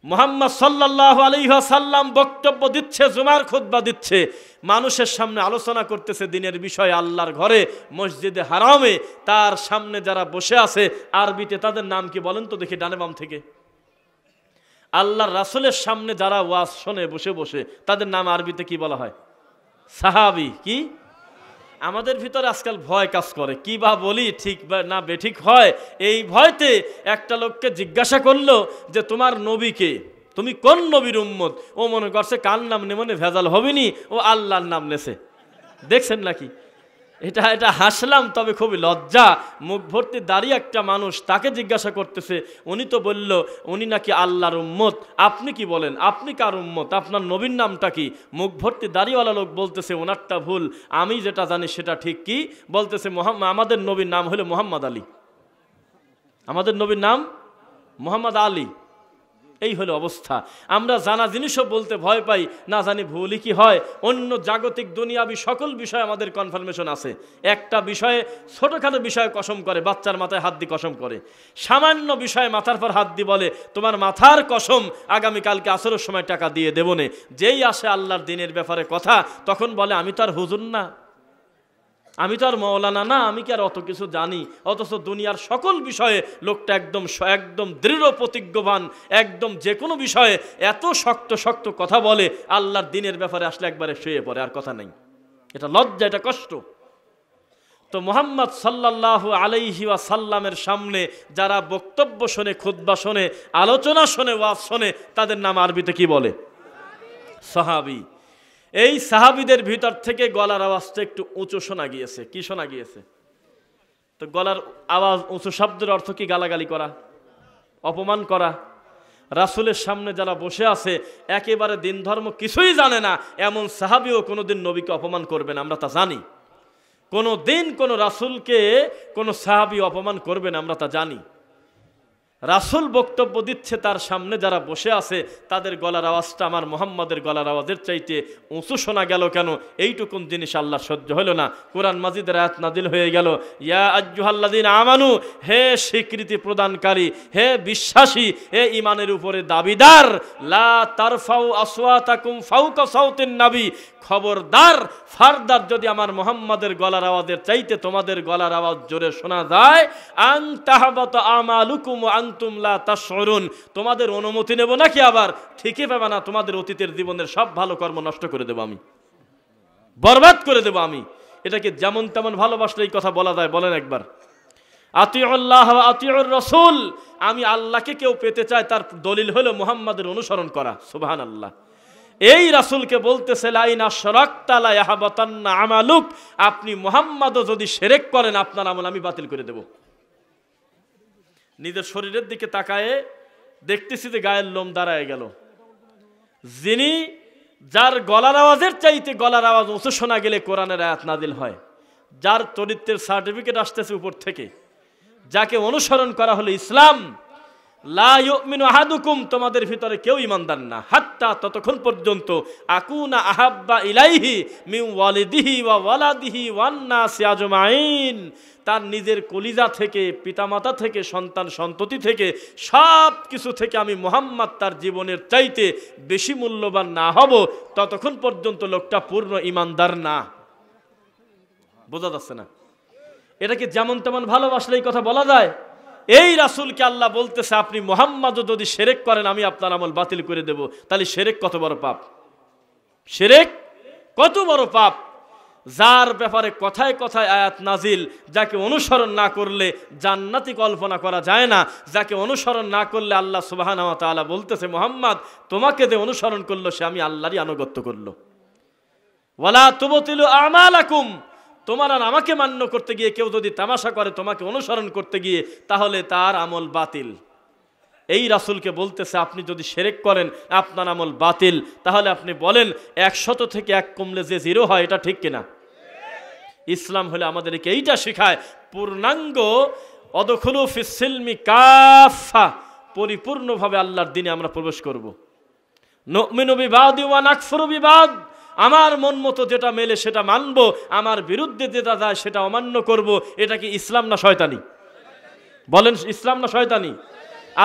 মুহাম্মদ সাল্লাল্লাহু আলাইহি ওয়াসাল্লাম বক্তব্য দিচ্ছে, জুমার খুতবা দিচ্ছে, মানুষের সামনে আলোচনা করতেছে দিনের বিষয়ে আল্লাহর ঘরে মসজিদে হারামে। তার সামনে যারা বসে আছে আরবিতে তাদের নাম কি বলেন তো দেখি, ডানে বাম থেকে। আল্লাহর রাসূলের সামনে যারা ওয়াজ শোনে বসে বসে তাদের নাম আরবিতে কি বলা হয়? সাহাবী। কি আমাদের ভিতরে আজকাল ভয় কাজ করে, কি বা বলি ঠিক বা না বেঠিক হয়, এই ভয়তে একটা লোককে জিজ্ঞাসা করলো যে তোমার নবীকে, তুমি কোন নবীর উম্মত? ও মনে করছে কার নাম নেমনে ভেজাল হবেনি, ও আল্লাহর নাম নেছে। দেখছেন নাকি? এটা হাসলাম, তবে খুবই লজ্জা। মুখ ভর্তি দাঁড়িয়ে একটা মানুষ, তাকে জিজ্ঞাসা করতেছে, উনি তো বলল উনি নাকি আল্লাহর উম্মত, আপনি কি বলেন, আপনি কার উম্মত, আপনার নবীর নামটা কি? মুখ ভর্তি দাড়িওয়ালা লোক বলতেছে ওনারটা ভুল, আমি যেটা জানি সেটা ঠিক। কি বলতেছে? আমাদের নবীর নাম হলো মুহাম্মদ আলী, আমাদের নবীর নাম মুহাম্মদ আলী। এই হলো অবস্থা। আমরা জানা জিনিসও বলতে ভয় পাই, না জানি ভুলই কি হয়। অন্য জাগতিক দুনিয়াবি সকল বিষয়ে আমাদের কনফার্মেশন আছে। একটা বিষয়ে, ছোটোখাটো বিষয়ে কসম করে, বাচ্চার মাথায় হাত দিয়ে কসম করে, সামান্য বিষয়ে মাথার পর হাত দিয়ে বলে তোমার মাথার কসম, আগামীকালকে আসরের সময় টাকা দিয়ে দেবো নে। যেই আসে আল্লাহর দিনের ব্যাপারে কথা, তখন বলে আমি তো আর হুজুর না, আমি তো আর মৌলানা না, আমি কি আর অত কিছু জানি? অথচ দুনিয়ার সকল বিষয়ে লোকটা একদম দৃঢ় প্রতিজ্ঞবান, একদম যে কোনো বিষয়ে এত শক্ত কথা বলে, আল্লাহর দিনের ব্যাপারে আসলে একবারে শুয়ে পড়ে, আর কথা নেই। এটা লজ্জা, এটা কষ্ট। তো মুহাম্মদ সাল্লাল্লাহু আলাইহি ওয়াসাল্লামের সামনে যারা বক্তব্য শোনে, খুতবা শোনে, আলোচনা শোনে, ওয়াজ শোনে, তাদের নাম আরবিতে কি বলে? সাহাবী। এই সাহাবীদের ভিতর থেকে গলার আওয়াজটা একটু উঁচু শোনা গিয়েছে। কি শোনা গিয়েছে? তো গলার আওয়াজ উঁচু শব্দের অর্থ কি? গালাগালি করা, অপমান করা। রাসূলের সামনে যারা বসে আছে একেবারে দিন ধর্ম কিছুই জানে না, এমন সাহাবীও কোনোদিন নবীকে অপমান করবে না, আমরা তা জানি। কোনোদিন কোনো রাসূলকে কোনো সাহাবী অপমান করবে না, আমরা তা জানি। রাসূল বক্তব্য দিচ্ছে, তার সামনে যারা বসে আছে তাদের গলার আওয়াজটা আমার মুহাম্মাদের গলার আওয়াজের চাইতে উঁচু শোনা গেল কেন? এইটুকুন জিনিস আল্লাহ সহ্য হলো না। কোরআন মাজিদের আয়াত নাজিল হয়ে গেল, ইয়া আইয়ুহাল্লাযীনা আমানু, হে স্বীকৃতি প্রদানকারী, হে বিশ্বাসী, হে ঈমানের উপরে দাবিদার, লা তারফাউ আসওয়াতাকুম ফাওকা সাউতিন নবী, খবরদার, ফারদার, যদি আমার মুহাম্মাদের গলার আওয়াজের চাইতে তোমাদের গলার আওয়াজ জোরে শোনা যায়, আন তাহবাতা আমালুকুম ওয়া আনতুম লা তাশউরুন, তোমাদের অনুমতি নেব নাকি আবার ঠিকই পাবে না, তোমাদের অতীতের জীবনের সব ভালো কর্ম নষ্ট করে দেব আমি, বরবাদ করে দেব আমি। এটাকে যেমন তেমন ভালোবাসলে এই কথা বলা যায়? বলেন একবার। আতিউল্লাহ ওয়া আতিউর রাসূল, আমি আল্লাহকে কেউ পেতে চায় তার দলিল হলো মুহাম্মাদের অনুসরণ করা। সুবহানাল্লাহ। এই রাসূলকে বলতেছে লাইন আশরাকতা লা ইয়াহবাতান্না আমালুক, আপনি মুহাম্মাদও যদি শিরক করেন আপনার আমল আমি বাতিল করে দেব। নিজের শরীরের দিকে তাকায়ে দেখতেছি যে গায়ের লোম দাঁড়ায় গেল। যার গলার আওয়াজের চাইতে গলার আওয়াজ উঁচু শোনা গেলে কোরআনের আয়াত নাজিল হয়, যার চরিত্রের সার্টিফিকেট আসতেছে উপর থেকে, যাকে অনুসরণ করা হলো ইসলাম। লা ইউমিনু আহাদুকুম, তোমাদের ভিতরে কেউ ঈমানদার না, হাত্তা, ততক্ষণ পর্যন্ত, আকুনা আহাব্বা ইলাইহি মিন ওয়ালিদিহি ওয়া ওয়ালাদিহি ওয়ান নাসি আজমাইন, তার নিজের কলিজা থেকে, পিতামাতা থেকে, সন্তান সন্ততি থেকে, সব কিছু থেকে আমি মুহাম্মদ তার জীবনের চাইতে বেশি মূল্যবান না হব, ততক্ষণ পর্যন্ত লোকটা পূর্ণ ঈমানদার না। বোঝা যাচ্ছে না? এটাকে যেমন তেমন ভালোবাসলে এই কথা বলা যায়? এই রাসূলকে আল্লাহ বলতেছে আপনি মুহাম্মাদও যদি শিরক করেন আমি আপনার আমল বাতিল করে দেব। তাহলে শিরক কত বড় পাপ! শিরক কত বড় পাপ! যার ব্যাপারে কথায় কথায় আয়াত নাজিল, যাকে অনুসরণ না করলে জান্নাতি কল্পনা করা যায় না, যাকে অনুসরণ না করলে আল্লাহ সুবহানাহু ওয়া তাআলা বলতেছে মুহাম্মদ তোমাকে যে অনুসরণ করলো সে আমি আল্লাহরই আনুগত্য করলো। ওয়ালা তুবতিলু আমালাকুম, তোমার আর আমাকে মান্য করতে গিয়ে কেউ যদি তামাশা করে তোমাকে অনুসরণ করতে গিয়ে, তাহলে তার আমল বাতিল। এই রাসূলকে বলতেছে আপনি যদি শিরক করেন আপনার আমল বাতিল। তাহলে আপনি বলেন 100 থেকে 1 কমলে যে 0 হয়, এটা ঠিক কিনা? ইসলাম হলে আমাদেরকে এইটা শেখায়, পূর্ণাঙ্গ অদখুলু ফিস সিলমি কাফা, পরিপূর্ণভাবে আল্লাহর দ্বীনে আমরা প্রবেশ করব। নুমিনু বিবাদি ওয়া নাকফুরু বিবাদ, আমার মন মতো যেটা মেলে সেটা মানব, আমার বিরুদ্ধে যেটা যায় সেটা অমান্য করব। এটা কি ইসলাম না শয়তানি? বলেন, ইসলাম না শয়তানি?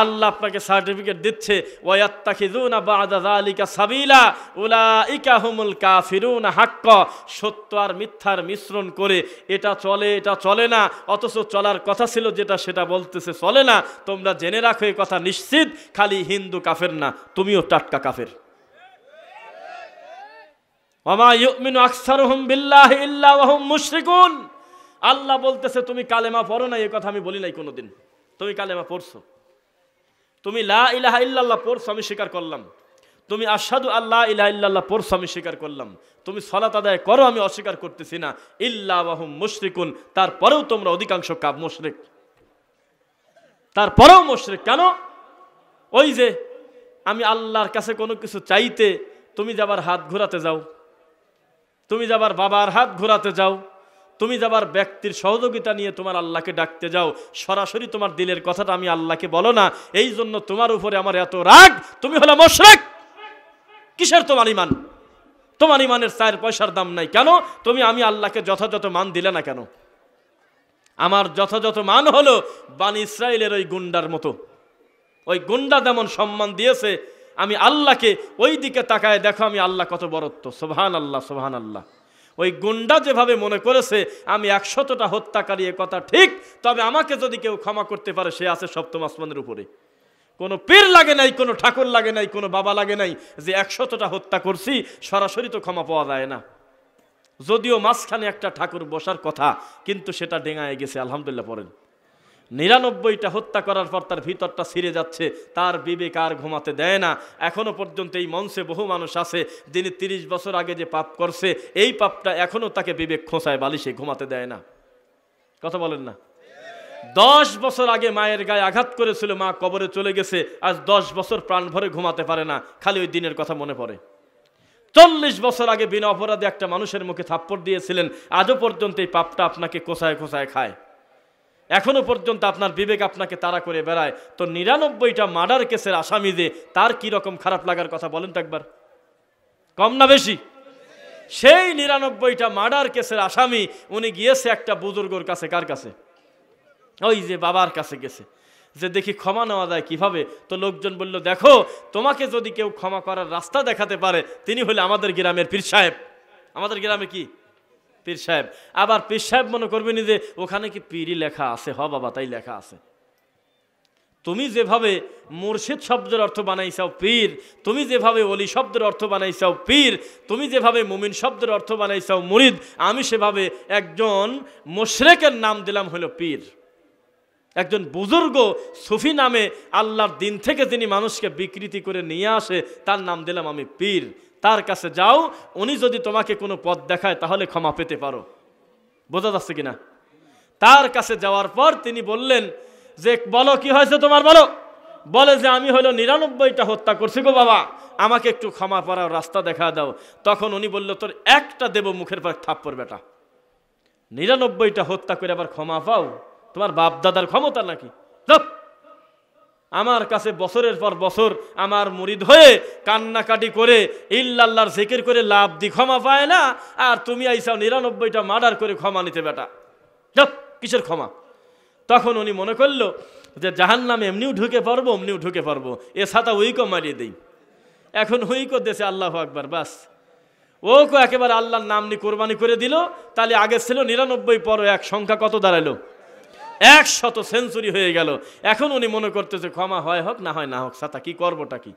আল্লাহ আপনাকে সার্টিফিকেট দিচ্ছে, ওয়ায়াত্তাখিযুনা বা'দা যালিকা সাবিলা উলাইকা হুমুল কাফিরুনা হাক্কা। সত্য আর মিথ্যার মিশ্রণ করে এটা চলে এটা চলে না, অথচ চলার কথা ছিল যেটা সেটা বলতেছে চলে না। তোমরা জেনে রাখো এই কথা নিশ্চিত, খালি হিন্দু কাফের না, তুমিও টাটকা কাফের। ওয়ামা ইউমিনু আকসারুহুম বিল্লাহি ইল্লা ওয়া হুম মুশরিকুন। আল্লাহ বলতেছে তুমি কালেমা পড়ো না, এই কথা আমি বলি নাই কোনোদিন। তুমি কালেমা পড়ছো, তুমি লা ইলাহা ইল্লাল্লাহ পড়ছো, আমি স্বীকার করলাম। তুমি আশহাদু আল্লা ইলাহা ইল্লাল্লাহ পড়ছো, আমি স্বীকার করলাম। তুমি সালাত আদায় করো, আমি অস্বীকার করতেছি না। ইল্লা ওয়া হুম মুশরিকুন, তারপরেও তোমরা অধিকাংশ মুশরিক, তারপরেও মুশরিক। কেন? ওই যে আমি আল্লাহর কাছে কোনো কিছু চাইতে তুমি যাবার হাত ঘোরাতে যাও, তুমি যাবার বাবার হাত ঘোরাতে যাও, তুমি যাবার ব্যক্তির সহযোগিতা নিয়ে তোমার আল্লাহকে ডাকতে যাও, সরাসরি তোমার দিলের কথাটা আমি আল্লাহকে বলো না। এই জন্য তোমার উপরে আমার এত রাগ, তুমি হলো মুশরিক। কিসের তোমার ইমান? তোমার ইমানের 4 পয়সার দাম নাই। কেন? তুমি আমি আল্লাহকে যথাযথ মান দিলে না কেন? আমার যথাযথ মান হলো বানি ইসরাইলের ওই গুন্ডার মতো। ওই গুন্ডা যেমন সম্মান দিয়েছে, আমি আল্লাহকে ওই দিকে তাকায় দেখো আমি আল্লাহ কত বড়ত্ব। সুবহানাল্লাহ, সুবহানাল্লাহ। ওই গুন্ডা যেভাবে মনে করেছে আমি 100টা হত্যাকারী, এ কথা ঠিক, তবে আমাকে যদি কেউ ক্ষমা করতে পারে সে আছে সপ্তম আসমানের উপরে। কোনো পীর লাগে নাই, কোনো ঠাকুর লাগে নাই, কোনো বাবা লাগে নাই যে 100টা হত্যা করছি, সরাসরি তো ক্ষমা পাওয়া যায় না। যদিও মাঝখানে একটা ঠাকুর বসার কথা, কিন্তু সেটা ডেঙায় গেছে, আলহামদুলিল্লাহ পড়েন। 99টা হত্যা করার পর তার ভিতরটা ছিঁড়ে যাচ্ছে, তার বিবেক আর ঘুমাতে দেয় না। এখনো পর্যন্ত এই মঞ্চে বহু মানুষ আছে যিনি 30 বছর আগে যে পাপ করছে, এই পাপটা এখনো তাকে বিবেক খোঁচায়, বালিশে ঘুমাতে দেয় না। কথা বলেন না? 10 বছর আগে মায়ের গায়ে আঘাত করেছিল, মা কবরে চলে গেছে, আজ 10 বছর প্রাণ ভরে ঘুমাতে পারে না, খালি ওই দিনের কথা মনে পড়ে। 40 বছর আগে বিনা অপরাধে একটা মানুষের মুখে থাপ্পড় দিয়েছিলেন, আজও পর্যন্ত এই পাপটা আপনাকে কোসায় কোসায় খায়। এখনো পর্যন্ত আপনার বিবেক আপনাকে তাড়া করে বেড়ায়। তো 99টা মার্ডার কেসের আসামি যে, তার কি রকম খারাপ লাগার কথা বলেন তো একবার, কম না বেশি? সেই 99টা মার্ডার কেসের আসামি উনি গিয়েছে একটা বুজুর্গর কাছে। কার কাছে? ওই যে বাবার কাছে গেছে, যে দেখি ক্ষমা নেওয়া যায় কিভাবে। তো লোকজন বলল, দেখো তোমাকে যদি কেউ ক্ষমা করার রাস্তা দেখাতে পারে, তিনি হলে আমাদের গ্রামের পীর সাহেব। আমাদের গ্রামে কি পীর সাহেব? আবার পীর সাহেব মনে করবেনি যে ওখানে কি পীরই লেখা আছে? হ বাবা, তাই লেখা আছে। তুমি যেভাবে মুর্শিদ শব্দের অর্থ বানাইছাও পীর, তুমি যেভাবে ওলি শব্দের অর্থ বানাইছাও পীর, তুমি যেভাবে মুমিন শব্দের অর্থ বানাইছাও মুরিদ, আমি সেভাবে একজন মুশরিকের নাম দিলাম হলো পীর। একজন বুজুর্গ সুফি নামে আল্লাহর দিন থেকে যিনি মানুষকে বিকৃতি করে নিয়ে আসে, তার নাম দিলাম আমি পীর। তার কাছে যাও, উনি যদি তোমাকে কোনো পথ দেখায় তাহলে ক্ষমা পেতে পারো। বোঝা যাচ্ছে কিনা? তার কাছে যাওয়ার পর তিনি বললেন যে, বলো কি হয়েছে তোমার, বলো। বলে যে আমি হলো 99টা হত্যা করছি গো বাবা, আমাকে একটু ক্ষমা করার রাস্তা দেখা দাও। তখন উনি বলল, তোর একটা দেব মুখের পর থাপ্পড় বেটা। 99টা হত্যা করে আবার ক্ষমা পাও? তোমার বাপ দাদার ক্ষমতা নাকি? আমার কাছে বছরের পর বছর আমার মুরিদ হয়ে কান্নাকাটি করে ইল্লাল্লাহর জিকির করে লাভ দি ক্ষমা পায় না, আর তুমি আইসাও 99টা মার্ডার করে ক্ষমা নিতে বেটা। কিসের ক্ষমা? তখন উনি মনে করলো যে জাহান্নামে এমনিও ঢুকে পারবো, এমনিও ঢুকে পারবো, এ ছাতা উইকো মারিয়ে দেই। এখন উইকো দেশে আল্লাহু আকবার, বাস ও কো একেবারে আল্লাহর নাম নিয়ে কোরবানি করে দিল। তাহলে আগে ছিল 99, পর এক সংখ্যা কত দাঁড়ালো? 100 সেঞ্চুরি হয়ে গেল। এখন উনি মনে করতেছে ক্ষমা হয় হোক না হয় না হোক, ছাতা কি করবোটা কি।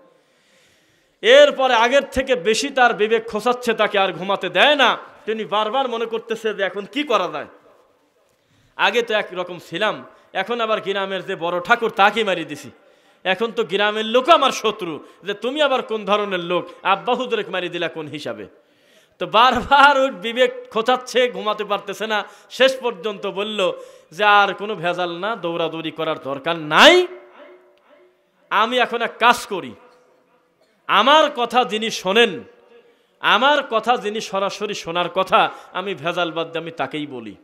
এরপরে আগের থেকে বেশি তার বিবেক খোঁচাচ্ছে, তাকে আর ঘুমাতে দেয় না। তিনি বারবার মনে করতেছে যে এখন কি করা যায়। আগে তো একরকম ছিলাম, এখন আবার গ্রামের যে বড় ঠাকুর তাকে মারিয়ে দিছি। এখন তো গ্রামের লোক আমার শত্রু, যে তুমি আবার কোন ধরনের লোক, আব্বা হুজুরে মারিয়ে দিলা কোন হিসাবে। তো বারবার ওই বিবেক খোঁচাচ্ছে, ঘুমাতে পারতেছে না। শেষ পর্যন্ত বলল যে আর কোনো ভেজাল না, দৌড়াদৌড়ি করার দরকার নাই। আমি এখন এক কাজ করি, আমার কথা যিনি শোনেন, আমার কথা যিনি সরাসরি শোনার কথা, আমি ভেজাল বাদ দিয়ে আমি তাকেই বলি।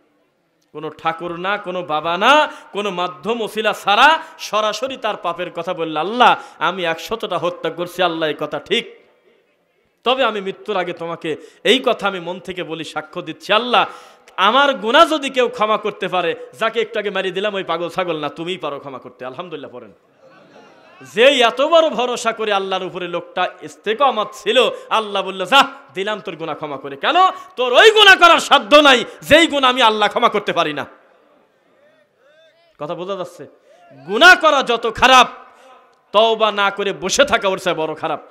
কোনো ঠাকুর না, কোনো বাবা না, কোনো মাধ্যম ওসিলা ছাড়া সরাসরি তার পাপের কথা বলল, আল্লাহ আমি 100টা হত্যা করছি, আল্লাহ এই কথা ঠিক, তবে আমি মৃত্যুর আগে তোমাকে এই কথা আমি মন থেকে বলি, সাক্ষ্য দিচ্ছি আল্লাহ আমার গুনাহ যদি কেউ ক্ষমা করতে পারে, যাকে একটু আগে মারিয়ে দিলাম ওই পাগল ছাগল না, তুমিই পারো ক্ষমা করতে। আলহামদুলিল্লাহ পড়েন। যেই এত বড় ভরসা করে আল্লাহর উপরে লোকটা ইস্তেকামত ছিল, আল্লাহ বলল যা দিলাম তোর গুনাহ ক্ষমা করে। কেন? তোর ওই গুনাহ করার সাধ্য নাই যেই গুনাহ আমি আল্লাহ ক্ষমা করতে পারি না। কথা বোঝা যাচ্ছে? গুনাহ করা যত খারাপ, তওবা না করে বসে থাকা ওর চেয়ে বড় খারাপ।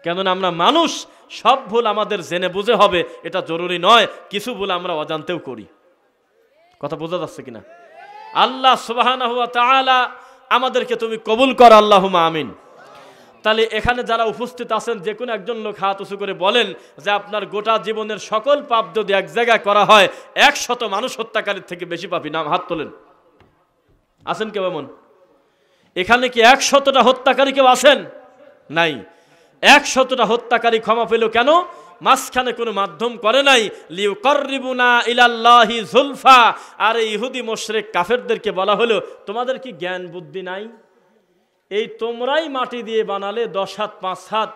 কেননা আমরা মানুষ, সব ভুল আমাদের জেনে বুঝে হবে এটা জরুরি নয়, কিছু ভুল আমরা অজান্তেও করি। কথা বোঝা যাচ্ছে কিনা? আল্লাহ সুবহানাহু ওয়া তাআলা আমাদেরকে তুমি কবুল কর, আল্লাহুম্মা আমিন। তাহলে এখানে যারা উপস্থিত আছেন যে কোনো একজন লোক হাত উঁচু করে বলেন যে আপনার গোটা জীবনের সকল পাপ যদি এক জায়গায় করা হয় 100 মানুষ হত্যাকারীর থেকে বেশি পাপী, নাম হাত তোলেন। আছেন কেউ এমন? এখানে কি 100টা হত্যাকারী কেউ আছেন? নাই। 100টা হত্যাকারী ক্ষমা পেল কেন? মাঝখানে কোনো মাধ্যম করে নাই। লিউকাররিবুনা ইলাল্লাহি যুলফা। আর ইহুদি মুশরিক কাফেরদেরকে বলা হলো তোমাদের কি জ্ঞান বুদ্ধি নাই? এই তোমরাই মাটি দিয়ে বানালে 10 হাত 5 হাত,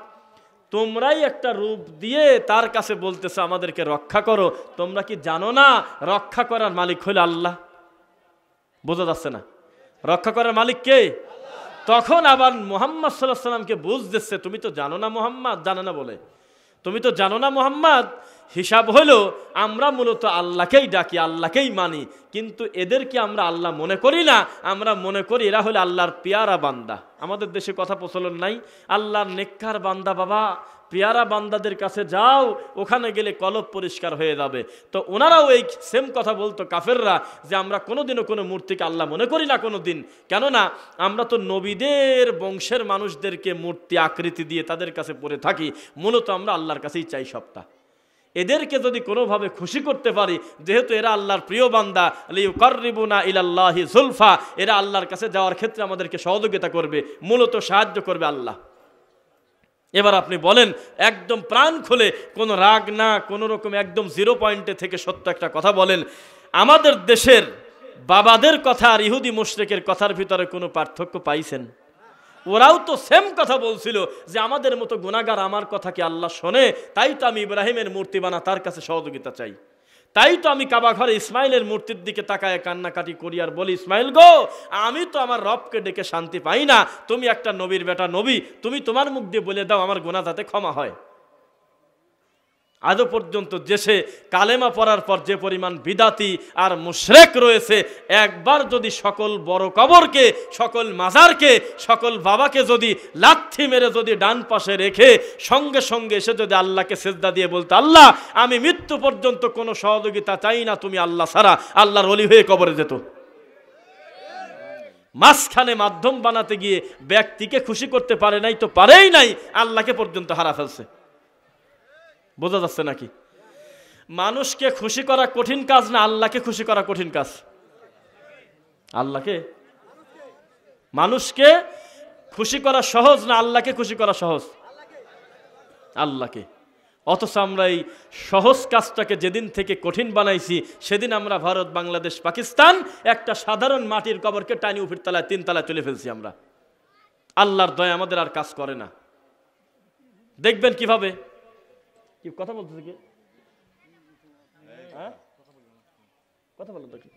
তোমরাই একটা রূপ দিয়ে তার কাছে বলতেছে আমাদেরকে রক্ষা করো। তোমরা কি জানো না রক্ষা করার মালিক হলো আল্লাহ? বোঝা যাচ্ছে না? রক্ষা করার মালিক কে? তখন আবার মুহাম্মদ সাল্লাল্লাহু আলাইহি ওয়াসাল্লামকে বুঝ দিচ্ছে তুমি তো জানো না মুহাম্মদ, জানো না বলে তুমি তো জানো না মুহাম্মদ, হিসাব হলো আমরা মূলত আল্লাহকেই ডাকি, আল্লাহকেই মানি, কিন্তু এদেরকে আমরা আল্লাহ মনে করি না। আমরা মনে করি এরা হলো আল্লাহর পেয়ারা বান্দা। আমাদের দেশে কথা প্রচলন নাই, আল্লাহর নেককার বান্দা বাবা, পেয়ারা বান্দাদের কাছে যাও, ওখানে গেলে কলব পরিষ্কার হয়ে যাবে। তো ওনারাও এই সেম কথা বলতো কাফেররা, যে আমরা কোনোদিনও কোনো মূর্তিকে আল্লাহ মনে করি না কোনো দিন। কেননা আমরা তো নবীদের বংশের মানুষদেরকে মূর্তি আকৃতি দিয়ে তাদের কাছে পড়ে থাকি, মূলত আমরা আল্লাহর কাছেই চাই সবটা। এদেরকে যদি কোনোভাবে খুশি করতে পারি, যেহেতু এরা আল্লাহর প্রিয় বান্দা, লিউকাররিবুনা ইলাল্লাহি যুলফা, এরা আল্লাহর কাছে যাওয়ার ক্ষেত্রে আমাদেরকে সহযোগিতা করবে, মূলত সাহায্য করবে আল্লাহ। এবার আপনি বলেন একদম প্রাণ খুলে, কোনো রাগ না, কোনো রকম একদম 0 পয়েন্টে থেকে সত্য একটা কথা বলেন, আমাদের দেশের বাবাদের কথা আর ইহুদি মুশরিকের কথার ভিতরে কোনো পার্থক্য পাইছেন? ওরাও তো সেম কথা বলছিল যে আমাদের মতো গুনাহগার আমার কথা কি আল্লাহ শোনে? তাই তো আমি ইব্রাহিমের মূর্তি বানা তার কাছে সহযোগিতা চাই, তাই তো আমি কাবা ঘরে ইসমাইলের মূর্তির দিকে তাকায় কান্নাকাটি করি আর বলি ইসমাইল গো, আমি তো আমার রবকে ডেকে শান্তি পাই না, তুমি একটা নবীর বেটা নবী, তুমি তোমার মুখ দিয়ে বলে দাও আমার গুনাহ যাতে ক্ষমা হয়। আজও পর্যন্ত দেশে কালেমা পড়ার পর যে পরিমাণ বিদাতি আর মুশরিক রয়েছে, একবার যদি সকল বড় কবরকে, সকল মাজারকে, সকল বাবাকে যদি লাথি মেরে যদি ডান পাশে রেখে সঙ্গে সঙ্গে এসে যদি আল্লাহকে সিজদা দিয়ে বলতে আল্লাহ আমি মৃত্যু পর্যন্ত কোনো সহযোগিতা চাই না তুমি আল্লাহ ছাড়া, আল্লাহর ওলি হয়ে কবরে যেত। মাঝখানে মাধ্যম বানাতে গিয়ে ব্যক্তিকে খুশি করতে পারে নাই, তো পারেই নাই, আল্লাহকে পর্যন্ত হারা ফেলছে। বোঝা যাচ্ছে নাকি? মানুষকে খুশি করা কঠিন কাজ না আল্লাহকে খুশি করা কঠিন কাজ? আল্লাহকে, মানুষকে খুশি করা সহজ না আল্লাহকে খুশি করা সহজ? আল্লাহকে। অথচ আমরা এই সহজ কাজটাকে যেদিন থেকে কঠিন বানাইছি সেদিন আমরা ভারত, বাংলাদেশ, পাকিস্তান একটা সাধারণ মাটির কবরকে টানি উপর তলায় 3 তলায় তুলে ফেলছি আমরা। আল্লাহর দয়া আমাদের আর কাজ করে না। দেখবেন কিভাবে। কি কথা বলতেছে কি? কথা বলো তো কি?